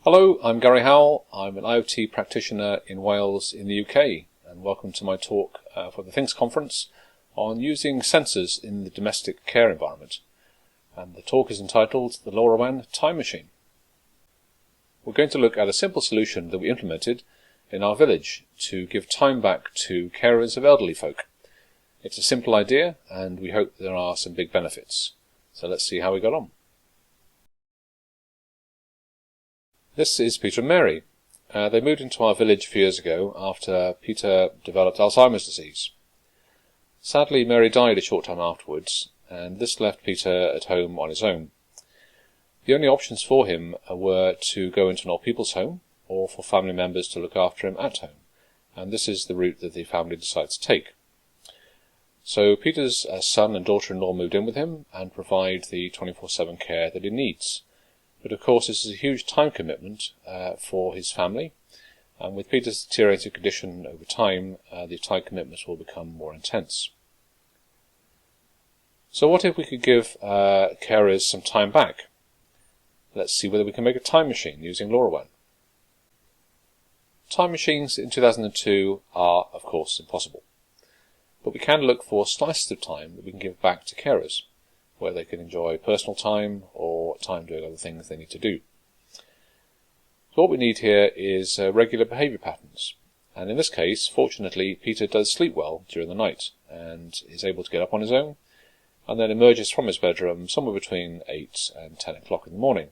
Hello, I'm Gary Howell. I'm an IoT practitioner in Wales in the UK, and welcome to my talk for the Things Conference on using sensors in the domestic care environment. And the talk is entitled The LoRaWAN Time Machine. We're going to look at a simple solution that we implemented in our village to give time back to carers of elderly folk. It's a simple idea, and we hope there are some big benefits. So let's see how we got on. This is Peter and Mary. They moved into our village a few years ago after Peter developed Alzheimer's disease. Sadly, Mary died a short time afterwards, and this left Peter at home on his own. The only options for him were to go into an old people's home or for family members to look after him at home, and this is the route that the family decided to take. So Peter's son and daughter-in-law moved in with him and provide the 24/7 care that he needs. But of course this is a huge time commitment for his family, and with Peter's deteriorating condition over time, the time commitments will become more intense. So what if we could give carers some time back? Let's see whether we can make a time machine using LoRaWAN. Time machines in 2002 are, of course, impossible. But we can look for slices of time that we can give back to carers, where they can enjoy personal time or time doing other things they need to do. So what we need here is regular behaviour patterns. And in this case, fortunately, Peter does sleep well during the night and is able to get up on his own and then emerges from his bedroom somewhere between 8 and 10 o'clock in the morning.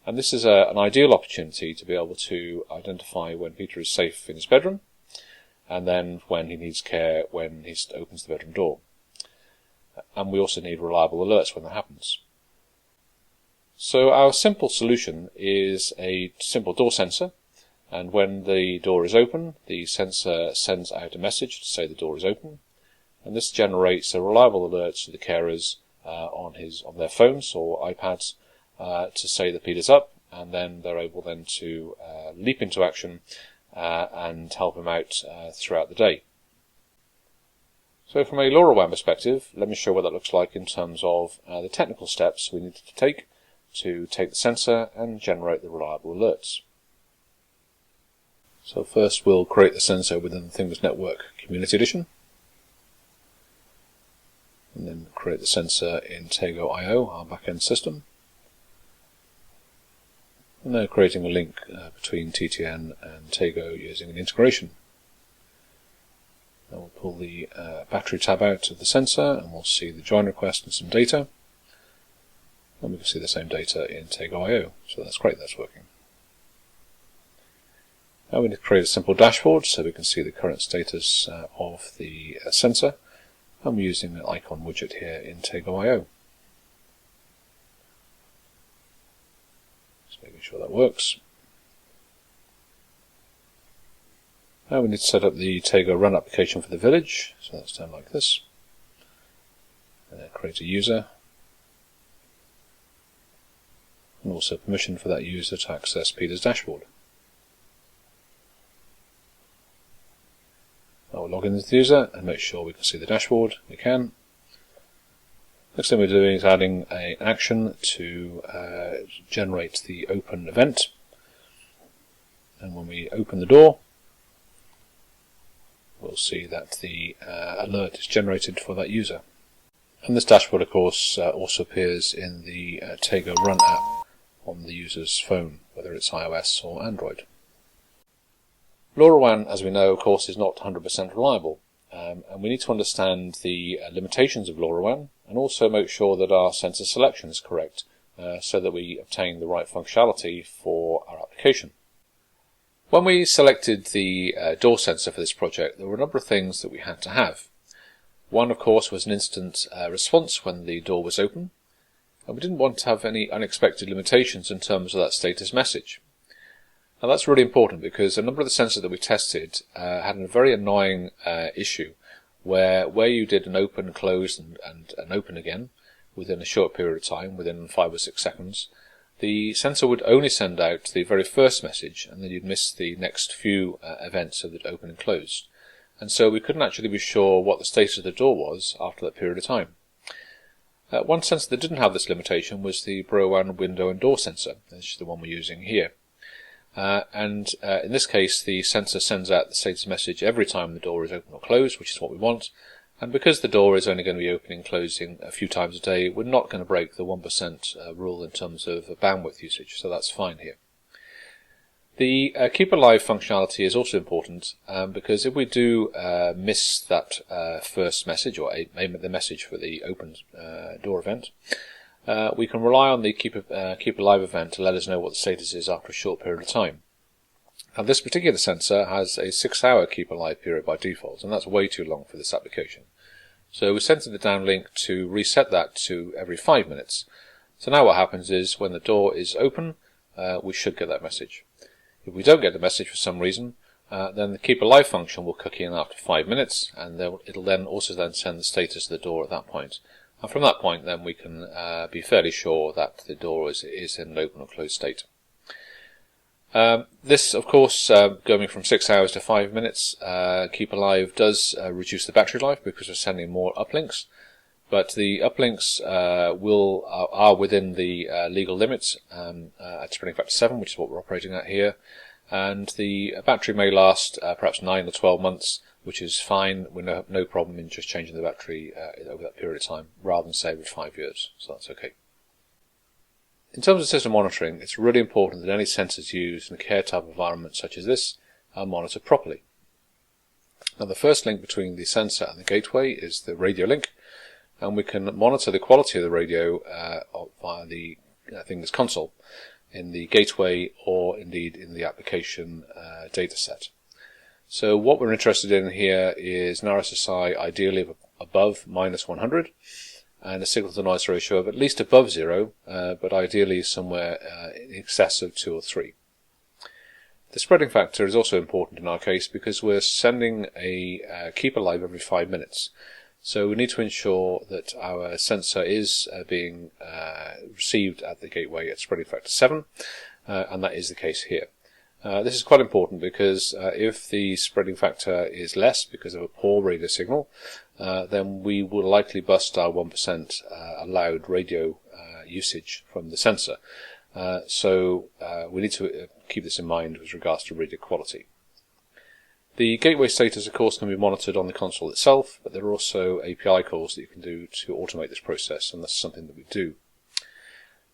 And this is an ideal opportunity to be able to identify when Peter is safe in his bedroom and then when he needs care when he opens the bedroom door. And we also need reliable alerts when that happens. So our simple solution is a simple door sensor, and when the door is open, the sensor sends out a message to say the door is open, and this generates a reliable alert to the carers on their phones or iPads to say that Peter's up, and then they're able then to leap into action and help him out throughout the day. So from a LoRaWAN perspective, let me show what that looks like in terms of the technical steps we need to take the sensor and generate the reliable alerts. So first we'll create the sensor within the Things Network Community Edition, and then create the sensor in Tego.io, our backend system. And then creating a link between TTN and Tego using an integration. Then we'll pull the battery tab out of the sensor and we'll see the join request and some data. And we can see the same data in Tego.io. So that's great, that's working. Now we need to create a simple dashboard so we can see the current status of the sensor. And we're using an icon widget here in Tego.io. Just making sure that works. Now we need to set up the Tego Run application for the village, so that's done like this. And then create a user, and also permission for that user to access Peter's dashboard. Now we'll log in as the user and make sure we can see the dashboard. We can. Next thing we're doing is adding an action to generate the open event. And when we open the door, we'll see that the alert is generated for that user. And this dashboard, of course, also appears in the Tego Run app on the user's phone, whether it's iOS or Android. LoRaWAN, as we know, of course, is not 100% reliable, and we need to understand the limitations of LoRaWAN and also make sure that our sensor selection is correct so that we obtain the right functionality for our application. When we selected the door sensor for this project, there were a number of things that we had to have. One, of course, was an instant response when the door was open, and we didn't want to have any unexpected limitations in terms of that status message. Now that's really important because a number of the sensors that we tested had a very annoying issue where you did an open, close, and an open again within a short period of time, within 5 or 6 seconds, the sensor would only send out the very first message, and then you'd miss the next few events of the open and closed. And so we couldn't actually be sure what the status of the door was after that period of time. One sensor that didn't have this limitation was the LoRaWAN window and door sensor. This is the one we're using here. in this case the sensor sends out the status message every time the door is open or closed, which is what we want. And because the door is only going to be opening and closing a few times a day, we're not going to break the 1% rule in terms of bandwidth usage, so that's fine here. The keep alive functionality is also important because if we do miss that first message, or the message for the open door event, we can rely on the keep alive event to let us know what the status is after a short period of time. Now, this particular sensor has a 6-hour keep alive period by default, and that's way too long for this application. So we sent the downlink to reset that to every 5 minutes. So now what happens is when the door is open, we should get that message. If we don't get the message for some reason, then the keep alive function will kick in after 5 minutes, and it'll then also send the status of the door at that point. And from that point, then we can be fairly sure that the door is in an open or closed state. This, of course, going from 6 hours to 5 minutes, keep alive does reduce the battery life because we're sending more uplinks. But the uplinks are within the legal limits at spreading factor 7, which is what we're operating at here. And the battery may last perhaps 9 or 12 months, which is fine. We have no problem in just changing the battery over that period of time, rather than say with 5 years. So that's okay. In terms of system monitoring, it's really important that any sensors used in a care type environment such as this are monitored properly. Now, the first link between the sensor and the gateway is the radio link, and we can monitor the quality of the radio via the thing's console in the gateway or indeed in the application dataset. So what we're interested in here is an RSSI ideally of above -100 and a signal to noise ratio of at least above 0, but ideally somewhere in excess of 2 or 3. The spreading factor is also important in our case because we're sending a keep alive every 5 minutes. So we need to ensure that our sensor is being received at the gateway at spreading factor 7, and that is the case here. This is quite important because if the spreading factor is less because of a poor radio signal, then we will likely bust our 1% allowed radio usage from the sensor. So we need to keep this in mind with regards to radio quality. The gateway status, of course, can be monitored on the console itself, but there are also API calls that you can do to automate this process, and that's something that we do.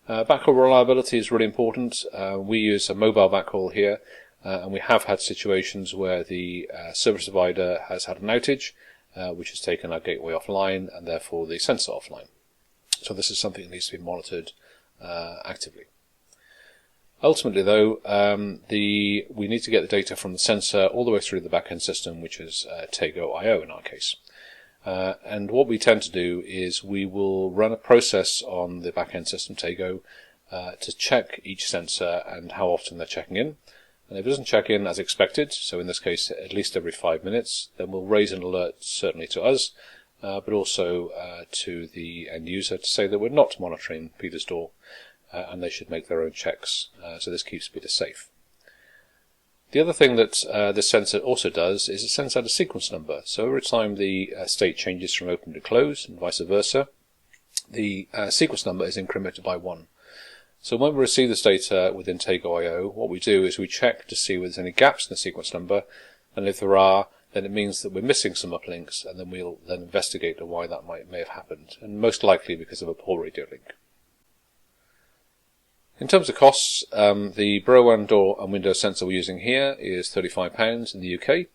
Backhaul reliability is really important. We use a mobile backhaul here, and we have had situations where the service provider has had an outage, which has taken our gateway offline and therefore the sensor offline. So this is something that needs to be monitored actively. Ultimately, though, we need to get the data from the sensor all the way through the back-end system, which is Tego.io in our case. And what we tend to do is we will run a process on the back-end system, Tego, to check each sensor and how often they're checking in. And if it doesn't check in as expected, so in this case at least every 5 minutes, then we'll raise an alert certainly to us, but also to the end user to say that we're not monitoring Peter's door, and they should make their own checks. So this keeps Peter safe. The other thing that this sensor also does is it sends out a sequence number. So every time the state changes from open to closed and vice versa, the sequence number is incremented by 1. So when we receive this data within Tego.io, what we do is we check to see whether there's any gaps in the sequence number, and if there are, then it means that we're missing some uplinks, and then we'll then investigate why that may have happened, and most likely because of a poor radio link. In terms of costs, the LoRaWAN door and window sensor we're using here is £35 in the UK.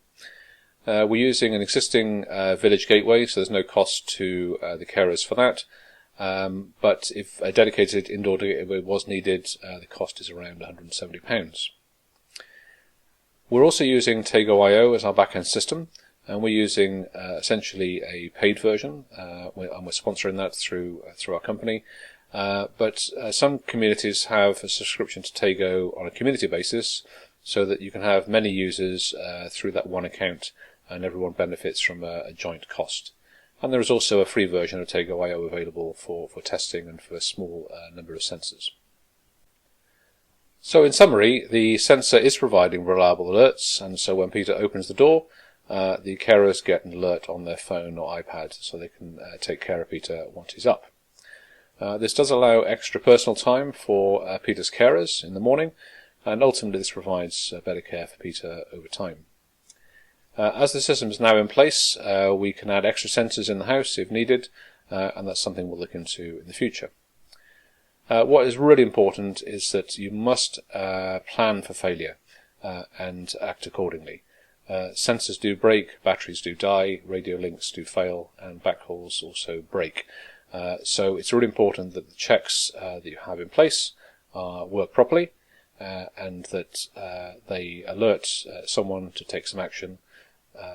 We're using an existing village gateway, so there's no cost to the carers for that. But if a dedicated indoor gateway was needed, the cost is around £170. We're also using Tego.io as our back-end system, and we're using essentially a paid version, and we're sponsoring that through our company. But some communities have a subscription to Tego on a community basis, so that you can have many users through that one account, and everyone benefits from a joint cost. And there is also a free version of Tego.io available for testing and for a small number of sensors. So in summary, the sensor is providing reliable alerts, and so when Peter opens the door, the carers get an alert on their phone or iPad, so they can take care of Peter once he's up. This does allow extra personal time for Peter's carers in the morning, and ultimately this provides better care for Peter over time. As the system is now in place, we can add extra sensors in the house if needed, and that's something we'll look into in the future. What is really important is that you must plan for failure and act accordingly. Sensors do break, batteries do die, radio links do fail, and backhauls also break. So it's really important that the checks that you have in place work properly, and that they alert someone to take some action,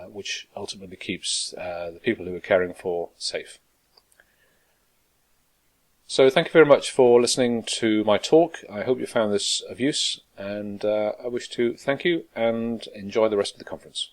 which ultimately keeps the people who are caring for safe. So thank you very much for listening to my talk. I hope you found this of use, and I wish to thank you and enjoy the rest of the conference.